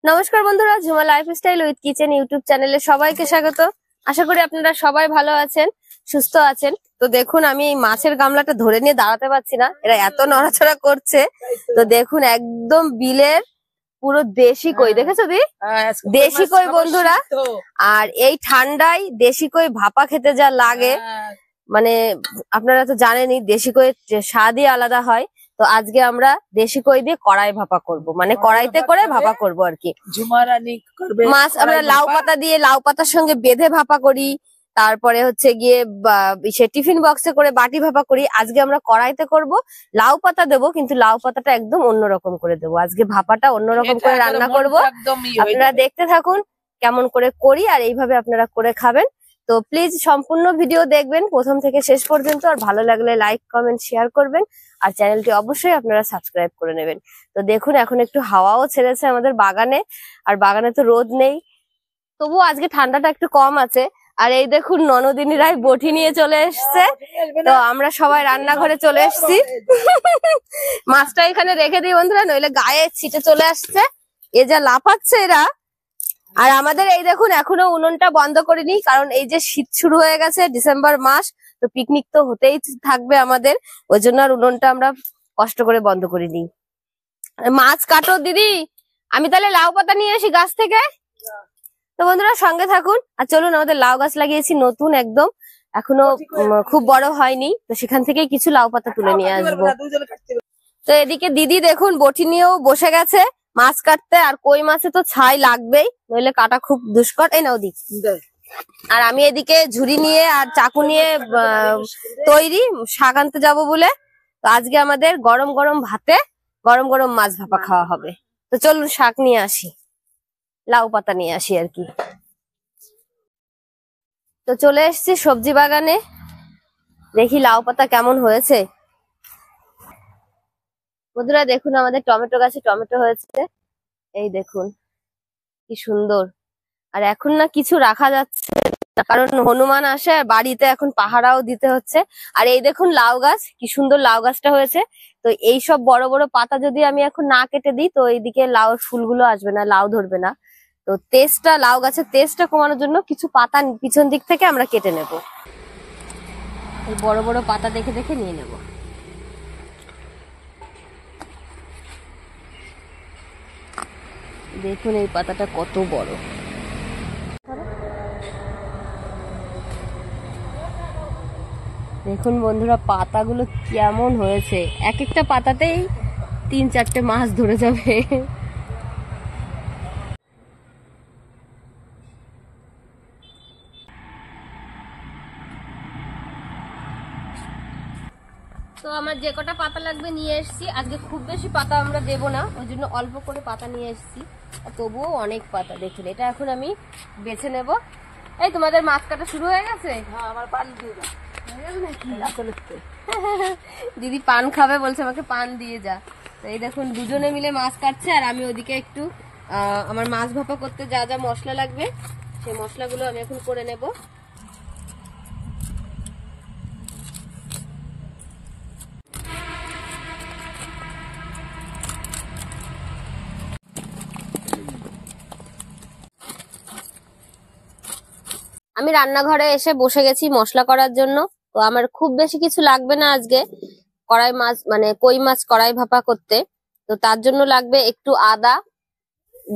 নমস্কার বন্ধুরা, Jhuma lifestyle with kitchen YouTube চ্যানেলে সবাইকে স্বাগত। আশা করি আপনারা সবাই ভালো আছেন, সুস্থ আছেন। তো দেখুন, আমি এই মাছের গামলাটা ধরে নিয়ে দাঁড়াতে পারছি না, এরা এত নড়াচড়া করছে। তো দেখুন, একদম বিলের পুরো দেশি কই, দেখেছো দি? দেশি কই বন্ধুরা। আর এই ঠান্ডায় দেশি কই ভাপা খেতে যা লাগে, মানে আপনারা তো জানেনই দেশি কই স্বাদই আলাদা হয়। তো আজকে আমরা দেশি কই দিয়ে কড়াই ভাপা করব, মানে কড়াইতে করে ভাপা করব আর কি। মাছ আমরা লাউ পাতা দিয়ে, লাউ পাতার সঙ্গে বেঁধে ভাপা করি, তারপরে হচ্ছে গিয়ে সে টিফিন বক্সে করে বাটি ভাপা করি। আজকে আমরা কড়াইতে করব, লাউ পাতা দেবো, কিন্তু লাউ পাতাটা একদম অন্যরকম করে দেবো। আজকে ভাপাটা অন্যরকম করে রান্না করব, আপনারা দেখতে থাকুন কেমন করে করি, আর এইভাবে আপনারা করে খাবেন। তো প্লিজ সম্পূর্ণ ভিডিও দেখবেন প্রথম থেকে শেষ পর্যন্ত, আর ভালো লাগলে লাইক কমেন্ট শেয়ার করবেন, আর চ্যানেলটি অবশ্যই আপনারা সাবস্ক্রাইব করে নেবেন। তো দেখুন, এখন একটু হাওয়াও ছেড়েছে আমাদের বাগানে, আর বাগানে তো রোদ নেই, তবুও আজকে ঠান্ডাটা একটু কম আছে। আর এই দেখুন, ননদিনীরাই বটি নিয়ে চলে এসছে, তো আমরা সবাই রান্নাঘরে চলে এসছি। মাছটা এখানে রেখে দিই বন্ধুরা, নইলে গায়ে ছিটে চলে আসছে, এ যা লাফাচ্ছে এরা। আর আমাদের এই দেখুন, এখনো উনুনটা বন্ধ করিনি, কারণ এই যে শীত শুরু হয়ে গেছে, ডিসেম্বর মাস, তো পিকনিক তো হতেই থাকবে আমাদের, ওই জন্য আর উনুনটা আমরা কষ্ট করে বন্ধ করিনি। মাছ কাটো দিদি, আমি তাহলে লাউ পাতা নিয়ে আসি গাছ থেকে। তো বন্ধুরা সঙ্গে থাকুন, আর চলুন, আমাদের লাউ গাছ লাগিয়েছি নতুন একদম, এখনো খুব বড় হয়নি, তো সেখান থেকেই কিছু লাউ পাতা তুলে নিয়ে আসবো। তো এদিকে দিদি দেখুন বটি নিয়েও বসে গেছে মাছ কাটতে, আর কই মাছে তো ছাই লাগবেই, নইলে কাটা খুব দুষ্কর। এই নাও দিক। আর আমি এদিকে ঝুড়ি নিয়ে আর চাকু নিয়ে তৈরি শাক আনতে যাবো বলে। তো আজকে আমাদের গরম গরম ভাতে গরম গরম মাছ ভাপা খাওয়া হবে। তো চলুন শাক নিয়ে আসি, লাউ পাতা নিয়ে আসি আর কি। তো চলে এসেছি সবজি বাগানে, দেখি লাউ পাতা কেমন হয়েছে। বন্ধুরা দেখুন, আমাদের টমেটো গাছে টমেটো হয়েছে, এই দেখুন কি সুন্দর। আর এখন না কিছু রাখা যাচ্ছে না, কারণ হনুমান আসে, আর বাড়িতে এখন পাহারাও দিতে হচ্ছে। আর এই দেখুন লাউ গাছ, কি সুন্দর লাউ গাছটা হয়েছে। তো এই সব বড় বড় পাতা যদি আমি এখন না কেটে দিই, তো এইদিকে লাউ ফুলগুলো আসবে না, লাউ ধরবে না। তো তেজটা, লাউ গাছের তেজটা কমানোর জন্য কিছু পাতা পিছন দিক থেকে আমরা কেটে নেব। এই বড় বড় পাতা দেখে দেখে নিয়ে নেব। দেখুন এই পাতাটা কত বড়। দেখুন বন্ধুরা, পাতাগুলো কেমন হয়েছে, এক একটা পাতাতেই 3-4টে মাছ ধরে যাবে। তো আমার যে কটা পাতা লাগবে নিয়ে এসেছি, আজকে খুব বেশি পাতা আমরা দেবো না, ওই জন্য অল্প করে পাতা নিয়ে এসেছি। তবুও অনেক পাতা, দেখুন এটা এখন আমি বেছে নেব। এই তোমাদের মাছ কাটা শুরু হয়ে গেছে? আমার পান দিয়ে যা। দিদি পান খাবে বলছে, আমাকে পান দিয়ে যা। তো এই দেখুন দুজনে মিলে মাছ কাটছে, আর আমি ওদিকে একটু আমার মাছ ভাপা করতে যা যা মশলা লাগবে সেই মশলাগুলো আমি এখন করে নেব। আমি রান্নাঘরে এসে বসে গেছি মশলা করার জন্য। তো আমার খুব বেশি কিছু লাগবে না আজকে কড়াই মাছ, মানে কই মাছ কড়াই ভাপা করতে। তো তার জন্য লাগবে একটু আদা,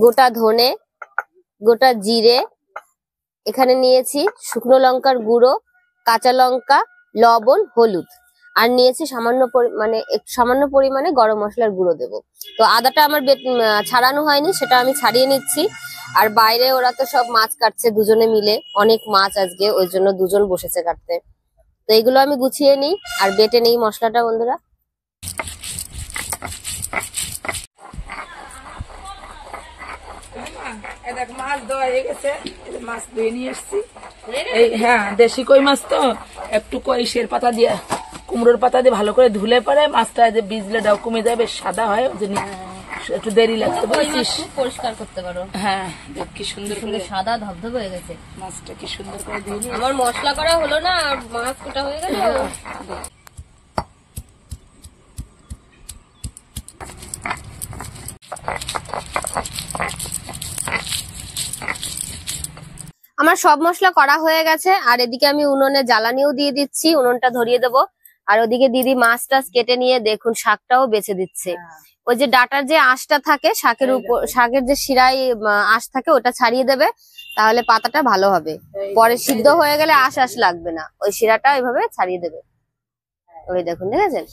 গোটা ধনে, গোটা জিরে, এখানে নিয়েছি শুকনো লঙ্কার গুঁড়ো, কাঁচা লঙ্কা, লবণ, হলুদ, আর নিয়েছি সামান্য পরিমাণে গরম মশলার গুঁড়ো দেব। তো আদাটা আমার ছাড়ানো হয়নি, সেটা আমি ছাড়িয়ে নিচ্ছি। আর বাইরে ওরা তো সব মাছ কাটছে দুজনে মিলে, অনেক মাছ আজকে, ওই জন্য দুজন বসেছে কাটতে। তো এইগুলো আমি গুছিয়ে নিই আর বেটে নিই মশলাটা বন্ধুরা। মাছ ধোয়া হয়ে গেছে, মাছ ধুয়ে নিয়ে এসছি। এই হ্যাঁ, দেশি কই মাছ তো একটু কইশের পাতা দিয়ে, কুমড়োর পাতা দিয়ে ভালো করে ধুলে পরে মাছটা যে বিজলেটাও কমে যায়, বেশ সাদা হয়, ওই জন্য একটু দেরি লাগছে। পরিষ্কার করতে পারো। হ্যাঁ, কি সুন্দর করে সাদা ধবধবে হয়ে গেছে মাছটা, কি সুন্দর করে ধুয়ে। আমার মশলা করা হলো না, আর মাছ কোটা হয়ে গেল। আমার সব মশলা করা হয়ে গেছে, আর এদিকে আমি উনুনে জ্বালানিও দিয়ে দিচ্ছি, উনুনটা ধরিয়ে দেবো। আর ওদিকে দিদি মাছ টাছ কেটে নিয়ে দেখুন শাকটাও বেছে দিচ্ছে। ওই যে ডাটার যে আঁশটা থাকে শাকের উপর, শাকের যে শিরায় আঁশ থাকে ওটা ছাড়িয়ে দেবে, তাহলে পাতাটা ভালো হবে। পরে সিদ্ধ হয়ে গেলে আঁশ লাগবে না, ওই শিরাটা ওইভাবে ছাড়িয়ে দেবে। ওই দেখুন, দেখেছেন?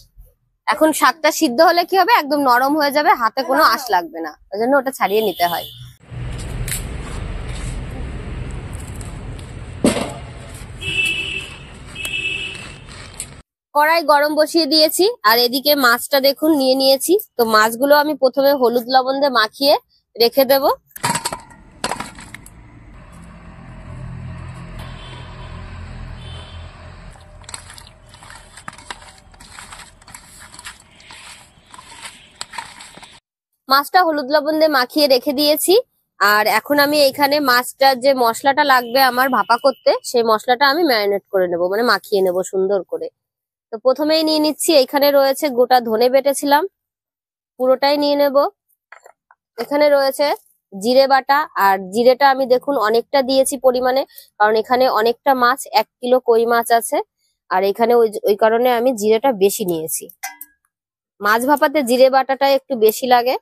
এখন শাকটা সিদ্ধ হলে কি হবে, একদম নরম হয়ে যাবে, হাতে কোনো আঁশ লাগবে না, ওই জন্য ওটা ছাড়িয়ে নিতে হয়। কড়াই গরম বসিয়ে দিয়েছি, আর এদিকে মাছটা দেখুন নিয়ে নিয়েছি। তো মাছগুলো আমি প্রথমে হলুদ লবণ দিয়ে মাখিয়ে রেখে দেব। মাছটা হলুদ লবণ দিয়ে মাখিয়ে রেখে দিয়েছি। আর এখন আমি এখানে মাছটার যে মশলাটা লাগবে আমার ভাপা করতে, সেই মশলাটা আমি ম্যারিনেট করে নেব, মানে মাখিয়ে নেব সুন্দর করে। তো প্রথমেই নিয়ে নিচ্ছি, এখানে রয়েছে গোটা ধনে বেটেছিলাম, পুরোটাই নিয়ে নেব। এখানে রয়েছে জিরে বাটা, আর জিরেটা আমি দেখুন অনেকটা দিয়েছি পরিমাণে, কারণ এখানে অনেকটা মাছ, 1 কিলো কই মাছ আছে, আর এখানে ওই কারণে আমি জিরেটা বেশি নিয়েছি। মাছ ভাপাতে জিরে বাটাটা একটু বেশি লাগে।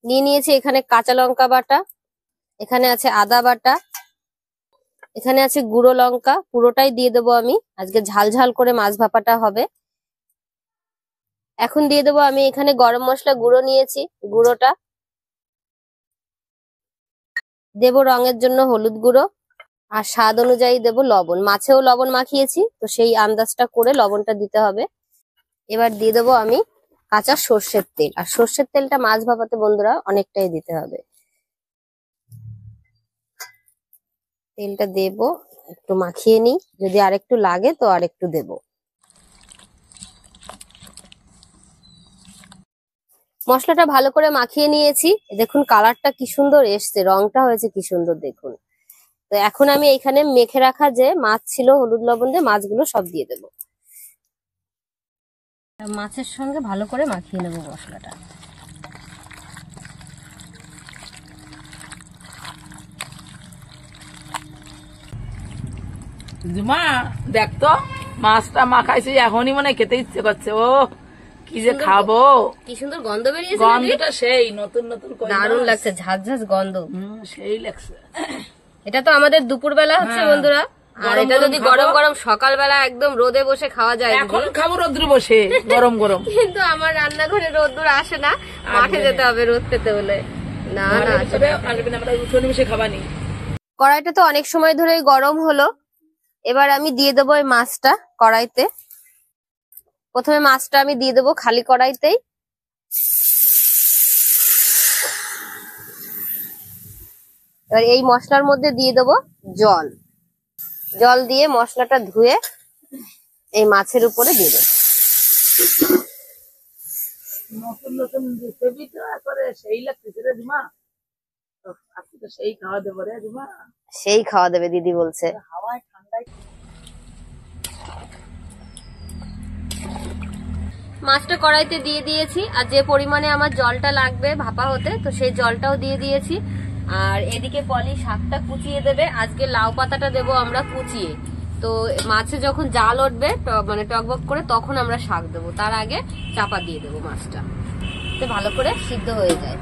নিয়ে নিয়েছি এখানে কাঁচা লঙ্কা বাটা, এখানে আছে আদা বাটা, এখানে আছে গুঁড়ো লঙ্কা, পুরোটাই দিয়ে দেবো আমি, আজকে ঝাল ঝাল করে মাছ ভাপাটা হবে। এখন দিয়ে দেবো আমি এখানে গরম মশলা গুঁড়ো নিয়েছি, গুঁড়োটা দেবো, রঙের জন্য হলুদ গুঁড়ো, আর স্বাদ অনুযায়ী দেবো লবণ। মাছেও লবণ মাখিয়েছি, তো সেই আন্দাজটা করে লবণটা দিতে হবে। এবার দিয়ে দেবো আমি কাঁচা সর্ষের তেল, আর সর্ষের তেলটা মাছ ভাপাতে বন্ধুরা অনেকটাই দিতে হবে। তেলটা দেব, একটু মাখিয়ে নিই, যদি আরেকটু লাগে তো আরেকটু দেব। মশলাটা ভালো করে মাখিয়ে নিয়েছি, দেখুন কালারটা কি সুন্দর এসছে, রংটা হয়েছে কি সুন্দর দেখুন। তো এখন আমি এখানে মেখে রাখা যে মাছ ছিল হলুদ লবণ দিয়ে, মাছগুলো সব দিয়ে দেব। মাছের সঙ্গে ভালো করে মাখিয়ে নেব মশলাটা। মা দেখতো মাছটা মাখাইছে, এখনই মনে হয় খেতে ইচ্ছে করছে। ও কি যে খাবো, কি সুন্দর গন্ধ বেরিয়েছে, গন্ধটা সেই নতুন নতুন দারুণ লাগছে, ঝাঁঝ ঝাঁঝ গন্ধ, সেই লাগছে। এটা তো আমাদের দুপুর বেলা হচ্ছে বন্ধুরা, আর এটা যদি গরম গরম সকালবেলা একদম রোদে বসে খাওয়া যায়। এখন খাবো রোদ্রে বসে গরম গরম, কিন্তু আমার রান্নাঘরে রোদ্দুর আসে না, মাঠে যেতে হবে রোদ পেতে হলে। না না, উঠোনে বসে খাবানি। কড়াইটা তো অনেক সময় ধরেই গরম হলো, এবার আমি দিয়ে দেবো এই মাছটা কড়াইতে। প্রথমে মাছটা আমি দিয়ে দেবো খালি কড়াইতেই। এবার এই মশলার মধ্যে দিয়ে দেবো জল, জল দিয়ে মশলাটা ধুয়ে এই মাছের উপরে দিয়ে দেবো। নতুন নতুন রেসিপি করে সেই লাগতেছে রে দিমা, আজকে তো সেই খাওয়া দেবো রে দিমা। সেই খাওয়া দেবে দিদি বলছে। হাওয়ায় ঠান্ডায় মাছটা কড়াইতে দিয়ে দিয়েছি, আর যে পরিমাণে আমার জলটা লাগবে ভাপা হতে, তো সেই জলটাও দিয়ে দিয়েছি। আর এদিকে পলি শাকটা কুচিয়ে দেবে, আজকে লাউ পাতাটা দেবো আমরা কুচিয়ে। তো মাছে যখন জাল উঠবে মানে টকবক করে, তখন আমরা শাক দেবো, তার আগে চাপা দিয়ে দেবো মাছটা, তো ভালো করে সিদ্ধ হয়ে যায়।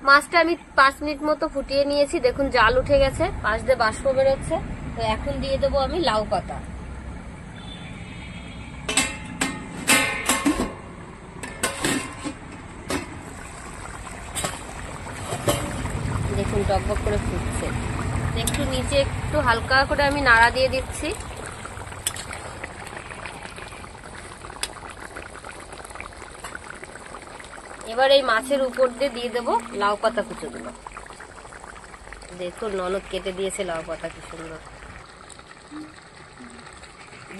মাছটা আমি 5 মিনিট মতো ফুটিয়ে নিয়েছি, দেখুন জাল উঠে গেছে, পাশ দিয়ে বাষ্প বেরোচ্ছে। তো এখন দিয়ে দেবো আমি লাউ পাতা। দেখুন টকবক করে ফুটছে, একটু নিচে একটু হালকা করে আমি নাড়া দিয়ে দিচ্ছি। এবার এই মাছের উপর দিয়ে দেবো লাউ পাতা কুচোগুলো। দেখুন ননদ কেটে দিয়েছে লাউ পাতা, কি সুন্দর।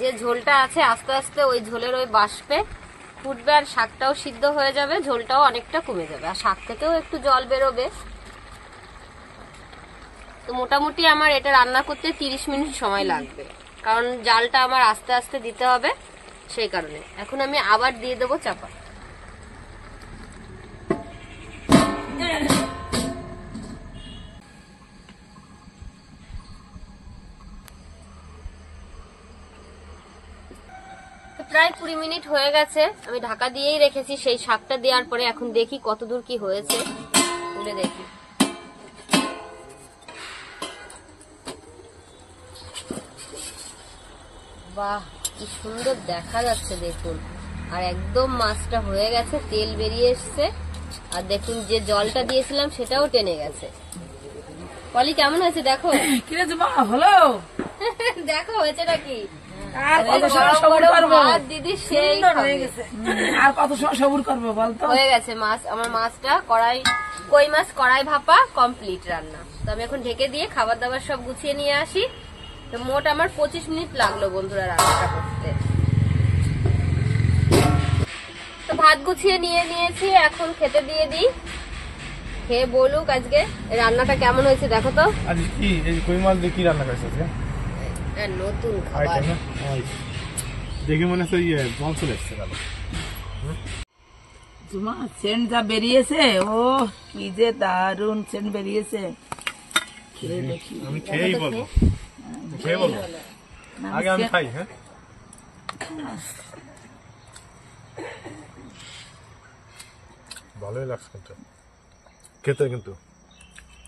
যে ঝোলটা আছে আস্তে আস্তে ওই ঝোলের ওই বাষ্পে ফুটবে, আর শাকটাও সিদ্ধ হয়ে যাবে, ঝোলটাও অনেকটা কমে যাবে, আর শাক থেকেও একটু জল বেরোবে। তো মোটামুটি আমার এটা রান্না করতে 30 মিনিট সময় লাগবে, কারণ জালটা আমার আস্তে আস্তে দিতে হবে, সেই কারণে। এখন আমি আবার দিয়ে দেবো চাপা। প্রায় 20 মিনিট হয়ে গেছে, আমি ঢাকা দিয়েই রেখেছি সেই শাকটা দেওয়ার পরে। এখন দেখি কতদূর কি হয়েছে, তুলে দেখি। বাহ, কি সুন্দর দেখা যাচ্ছে দেখুন। আর একদম মাছটা হয়ে গেছে, তেল বেরিয়ে এসছে, আর দেখুন যে জলটা দিয়েছিলাম সেটাও টেনে গেছে। পলি কেমন হয়েছে দেখো। কি রে মা, হলো? দেখো হয়েছে নাকি? আর কত সময় সবুর করবো দিদি, সেই আর কত সময় সবুর করবো বলতো? হয়ে গেছে মাছ, আমার মাছটা কই মাছ কড়াই ভাপা কমপ্লিট রান্না। তো আমি এখন ঢেকে দিয়ে খাবার দাবার সব গুছিয়ে নিয়ে আসি। তো মোট আমার 25 মিনিট লাগলো বন্ধুরা রান্নাটা করতে। তো ভাত গুছিয়ে নিয়ে নিয়েছি, এখন খেতে দিয়ে দিই। খেয়ে বলুক আজকে রান্নাটা কেমন হয়েছে দেখো তো। আজ কি এই কই মাছ দিয়ে কি রান্না করেছে আজকে? নতুন খাবার দেখে মনে হচ্ছে ইয়ে জল চলে এসছে ভালো। তোমার সেন্ট যা বেরিয়েছে, ও কি যে দারুন সেন্ট বেরিয়েছে। খেয়ে দেখি, আমি খেয়েই বলবো, খেয়ে বলবো, আগে আমি খাই। হ্যাঁ, ভালোই লাগছে কিন্তু খেতে, কিন্তু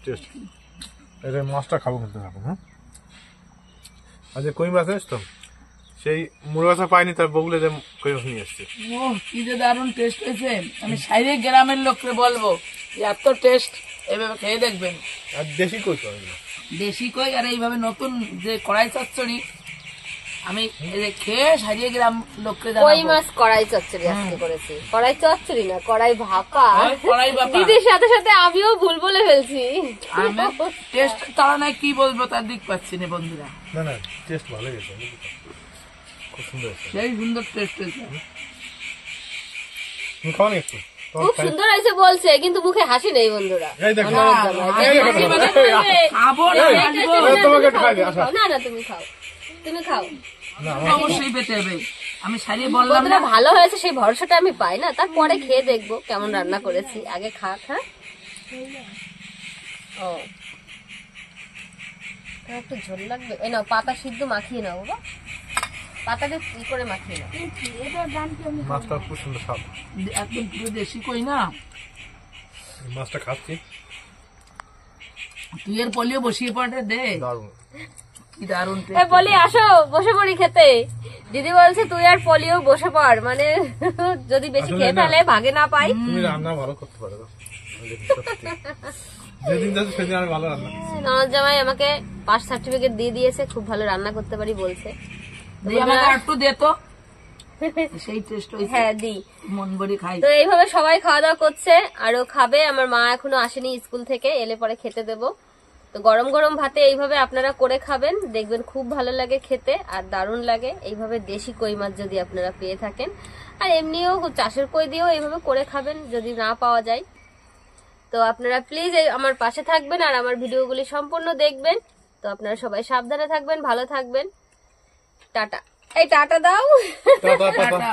টেস্ট। এটা মাছটা খাবো কিন্তু এখন। হ্যাঁ, আজ কই মাছ আসতো, সেই মুড়ো মাছা পাইনি, তার বগুলে যে কই মাছ নিয়ে এসছি। ও কি যে দারুন টেস্ট হয়েছে। আমি সাইরে গ্রামের লোককে বলবো যে এত টেস্ট, এভাবে খেয়ে দেখবেন। আর দেশি কই তো এগুলো। দেশি কই আর এইভাবে নতুন যে কড়াই চচ্চড়ি, আমি এই যে খেয়ে সারিয়ে গ্রাম লোককে কই জানাবো। মাছ কড়াই চচ্চড়ি আজকে করেছি। কড়াই চচ্চড়ি না, কড়াই ভাপা। কড়াই বাপা। দিদির সাথে সাথে আমিও ভুল বলে ফেলছি। আমি টেস্ট তারা নাই কি বলবো তার দিক পাচ্ছি না বন্ধুরা। না না, টেস্ট ভালো গেছে, খুব সুন্দর হয়েছে। সেই সুন্দর টেস্ট হয়েছে। তুমি খাও না একটু? খুব সুন্দর হয়েছে বলছে, কিন্তু মুখে হাসি নেই বন্ধুরা। এই দেখো, খাবো না, আসবো। তোমাকে একটু খাই দিই, আসো। না না, তুমি খাও, তুমি খাও। না, অবশ্যই পেতে হবে। আমি সারিয়ে বললাম না বন্ধুরা ভালো হয়েছে সেই ভরসাটা আমি পাই না, তারপরে খেয়ে দেখবো কেমন রান্না করেছি। আগে খাক। হ্যাঁ, ও একটু ঝোল লাগবে। এই নাও পাতা সিদ্ধ মাখিয়ে নাও বাবা, পাতাটা কি করে মাখিয়ে নাও। মাছটা খুব সুন্দর স্বাদ। একদম পুরো দেশি কই না। মাছটা খাচ্ছি, তুই এর পলিও বসিয়ে পড়ে দে। দারুণ। কি দারুন বলি আসো বসে পড়ি খেতে। দিদি বলছে তুই আর পলিও বসে পড়, মানে যদি বেশি আসলে খেয়ে না, ফেলে ভাগে না পাই। তুমি রান্না ভালো করতে পারো তো। সত্যি। যেদিন যাচ্ছে সেদিন আমি ভালো রান্না করছি। ননদ জামাই আমাকে পাস সার্টিফিকেট দিয়ে দিয়েছে, খুব ভালো রান্না করতে পারি বলছে। আমাকে একটু দে তো, সেই টেস্ট হয়েছে। হ্যাঁ দি, মন ভরে খাই। তো এইভাবে সবাই খাওয়া দাওয়া করছে, আরো খাবে। আমার মা এখনো আসেনি স্কুল থেকে, এলে পরে খেতে দেবো। তো গরম গরম ভাতে এইভাবে আপনারা করে খাবেন, দেখবেন খুব ভালো লাগে খেতে আর দারুণ লাগে। এইভাবে দেশি কই মাছ যদি আপনারা পেয়ে থাকেন, আর এমনিও চাষের কই দিয়েও এইভাবে করে খাবেন যদি না পাওয়া যায়। তো আপনারা প্লিজ আমার পাশে থাকবেন আর আমার ভিডিওগুলি সম্পূর্ণ দেখবেন। তো আপনারা সবাই সাবধানে থাকবেন, ভালো থাকবেন। টাটা। এই টাটা দাও। টাটা।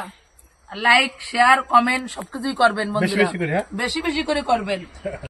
লাইক, শেয়ার, কমেন্ট সবকিছুই করবেন বন্ধুরা, বেশি বেশি করে, হ্যাঁ? বেশি বেশি করে করবেন।